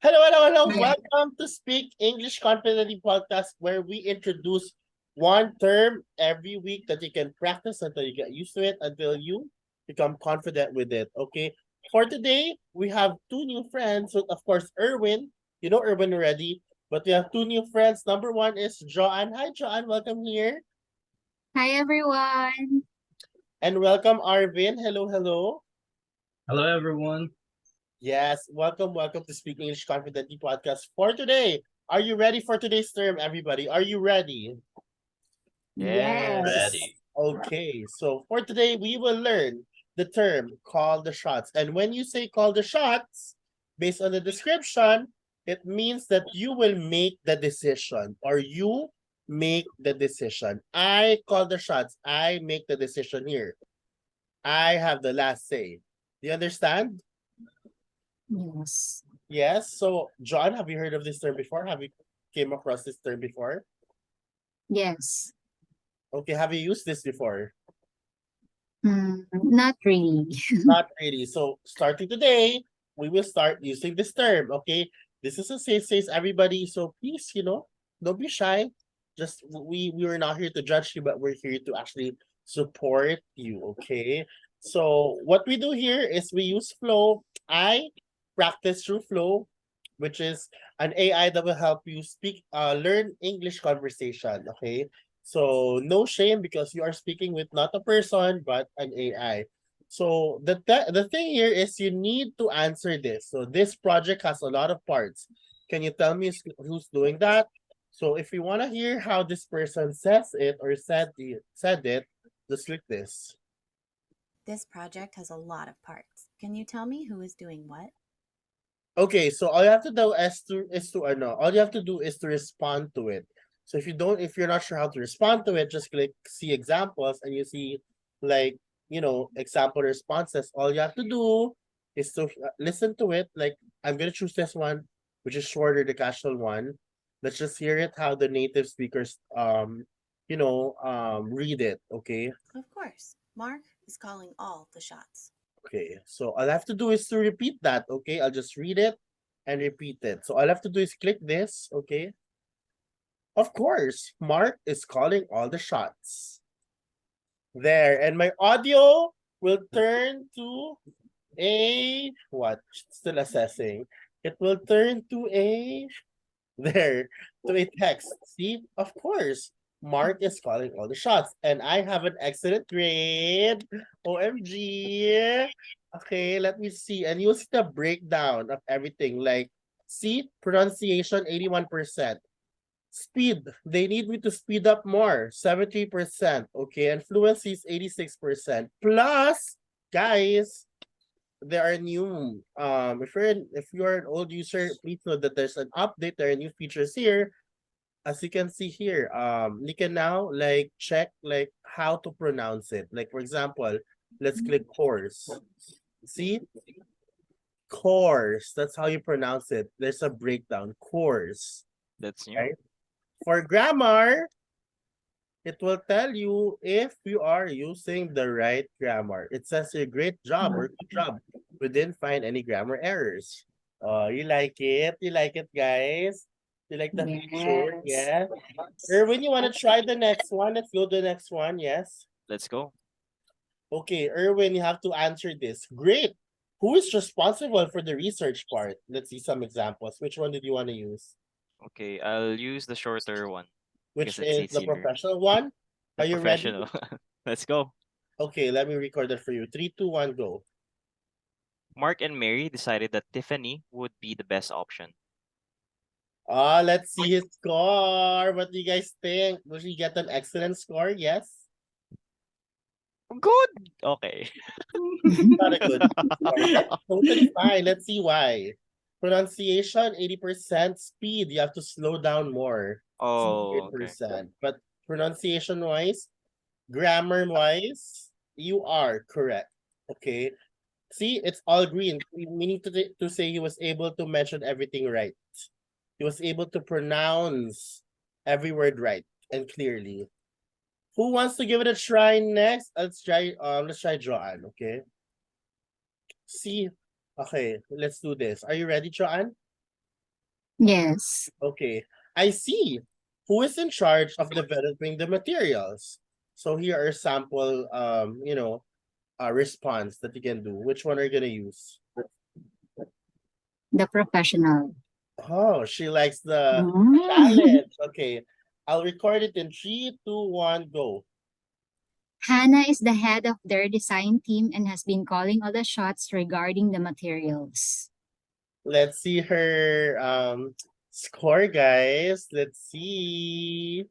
Hello. Hi. Welcome to Speak English Confidently podcast, where we introduce one term every week that you can practice until you get used to it, until you become confident with it. Okay. For today, we have two new friends. So, of course, Erwin. You know Erwin already, but we have two new friends. Number one is Joanne. Hi, Joanne. Welcome here. Hi, everyone. And welcome, Arvin. Hello. Hello, everyone. Yes, welcome to Speak English Confidently podcast for today. Are you ready for today's term, everybody? Are you ready? Yes. Ready. Ready. Okay, so for today, we will learn the term call the shots. And when you say call the shots, based on the description, it means that you will make the decision or you make the decision. I call the shots. I make the decision here. I have the last say. Do you understand? Yes. Yes. So, John, have you heard of this term before? Have you came across this term before? Yes. Okay, have you used this before? Not really. Not really. So, starting today, we will start using this term. Okay, this is a safe space, everybody. So please, don't be shy. Just we were not here to judge you, but we're here to actually support you. Okay. So what we do here is we use Flow. I practice through Flow, which is an AI that will help you learn English conversation. Okay. So no shame because you are speaking with not a person but an AI. So the thing here is you need to answer this. So this project has a lot of parts. Can you tell me who's doing that? So if you want to hear how this person says it or said it, just click this. This project has a lot of parts. Can you tell me who is doing what? Okay, so all you have to do all you have to do is to respond to it. So if you're not sure how to respond to it, just click see examples and you see like, example responses. All you have to do is to listen to it. Like I'm gonna choose this one, which is shorter, the casual one. Let's just hear it how the native speakers read it. Okay. Of course, Mark is calling all the shots. Okay, so all I have to do is to repeat that, okay? I'll just read it and repeat it. So all I have to do is click this, okay? Of course, Mark is calling all the shots. There, and my audio will turn to what? Still assessing. It will turn to there, to a text. See, of course, Mark is calling all the shots, and I have an excellent grade. OMG. Okay, let me see. And you'll see the breakdown of everything. Like, see, pronunciation 81%. Speed, they need me to speed up more, 70%. Okay, and fluency is 86%. Plus, guys, there are new if you're an old user, please know that there's an update. There are new features here. As you can see here, you can now like check like how to pronounce it. Like for example, let's click course. See, course, that's how you pronounce it. There's a breakdown. Course, That's new. right? For grammar, it will tell you if you are using the right grammar. It says a great job or good job. We didn't find any grammar errors. Oh, you like it? You like it, guys? You like the feature? Yes. Yeah. Erwin, you want to try the next one? Let's go to the next one. Yes. Let's go. Okay, Erwin, you have to answer this. Great. Who is responsible for the research part? Let's see some examples. Which one did you want to use? Okay, I'll use the shorter one because Which it's is the easier. professional one? The Are you ready? professional. Let's go. Okay, let me record that for you. 3, 2, 1, go. Mark and Mary decided that Tiffany would be the best option. Let's see his score. What do you guys think? Will he get an excellent score? Yes? Good. Okay. Not a good score. That's totally fine. Let's see why. Pronunciation, 80%. Speed, you have to slow down more. Oh, okay. 68%. But pronunciation-wise, grammar-wise, you are correct. Okay? See, it's all green. We need to say he was able to mention everything right. He was able to pronounce every word right and clearly. Who wants to give it a try next? Let's try Joanne, okay? See, okay, let's do this. Are you ready, Joanne? Yes. Okay, I see. Who is in charge of developing the materials? So here are sample, response that you can do. Which one are you gonna use? The professional. Oh, she likes the Mm. challenge. Okay, I'll record it in 3, 2, 1, go. Hannah is the head of their design team and has been calling all the shots regarding the materials. Let's see her score, guys. Let's see.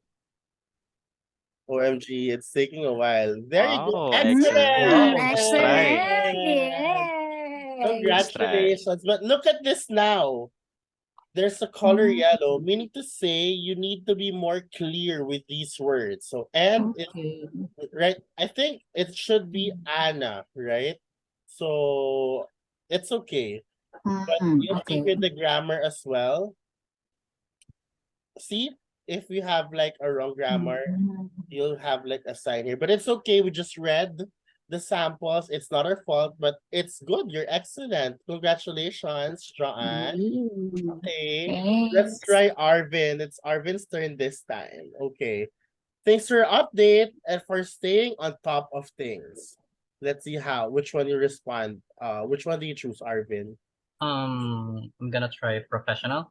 OMG, it's taking a while. There you go. Wow, Excellent. excellent. Mm, Nice excellent. try. Yay. Nice try. Congratulations. But look at this now. There's a color Mm. yellow, meaning to say you need to be more clear with these words. So, and it, Okay. right, I think it should be Anna, right? So, it's okay. But you'll see Okay. with the grammar as well. See, if we have like a wrong grammar, Mm. you'll have like a sign here. But it's okay. We just read the samples. It's not our fault, but it's good. You're excellent. Congratulations, Joanne. Mm. Okay, let's Thanks. try Arvin. It's Arvin's turn this time. Okay. Thanks for your update and for staying on top of things. Let's see which one you respond. Which one do you choose, Arvin? I'm gonna try professional.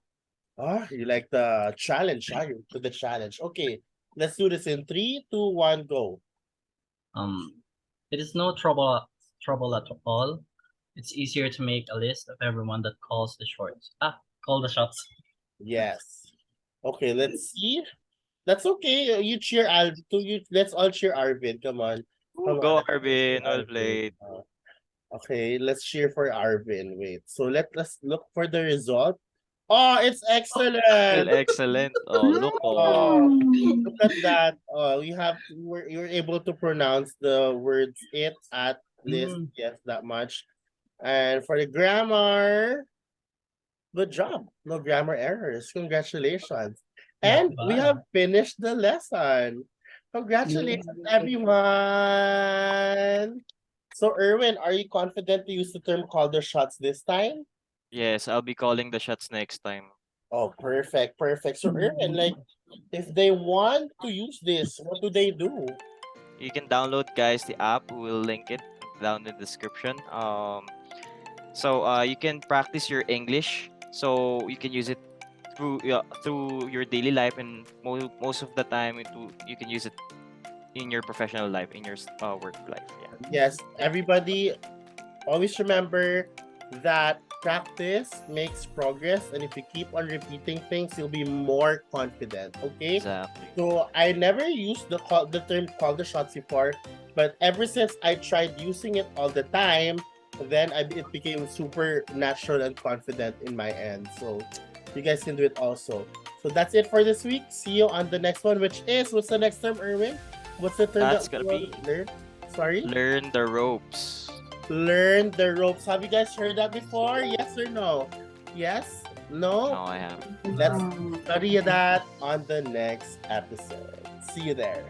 Oh, you like the challenge, huh? You're to the challenge. Okay, let's do this in 3, 2, 1, go. It is no trouble at all. It's easier to make a list of everyone that calls the shots. Call the shots. Yes. Okay, let's see. That's okay. You cheer let's all cheer Arvin. Come on. Come Go, on. let's cheer Arvin. Well Arvin. played. Okay, let's cheer for Arvin. Wait. So let's look for the result. Oh, it's Still excellent. excellent. Oh, look. Oh, Mm. look at that. You're able to pronounce the words it, at, list, Mm. yes, that much. And for the grammar, good job. No grammar errors. Congratulations. And we bad. have finished the lesson. Congratulations, everyone. So, Erwin, are you confident to use the term call the shots this time? Yes, I'll be calling the shots next time. Oh, perfect, perfect. So, Erwin, like, if they want to use this, what do they do? You can download, guys, the app. We'll link it down in the description. So you can practice your English. So you can use it through your daily life, and most of the time you can use it in your professional life, in your work life. Yeah. Yes, everybody, always remember that practice makes progress, and if you keep on repeating things, you'll be more confident. Okay. Exactly. So I never used the term call the shots before, but ever since I tried using it all the time, then it became super natural and confident in my end. So you guys can do it also. So that's it for this week. See you on the next one, which is, what's the next term, Erwin? What's the term That's that gonna we be learn? Sorry? learn the ropes. Learn the ropes. Have you guys heard that before? Yes or no? Yes? No? No, I haven't. Let's Mm. study that on the next episode. See you there.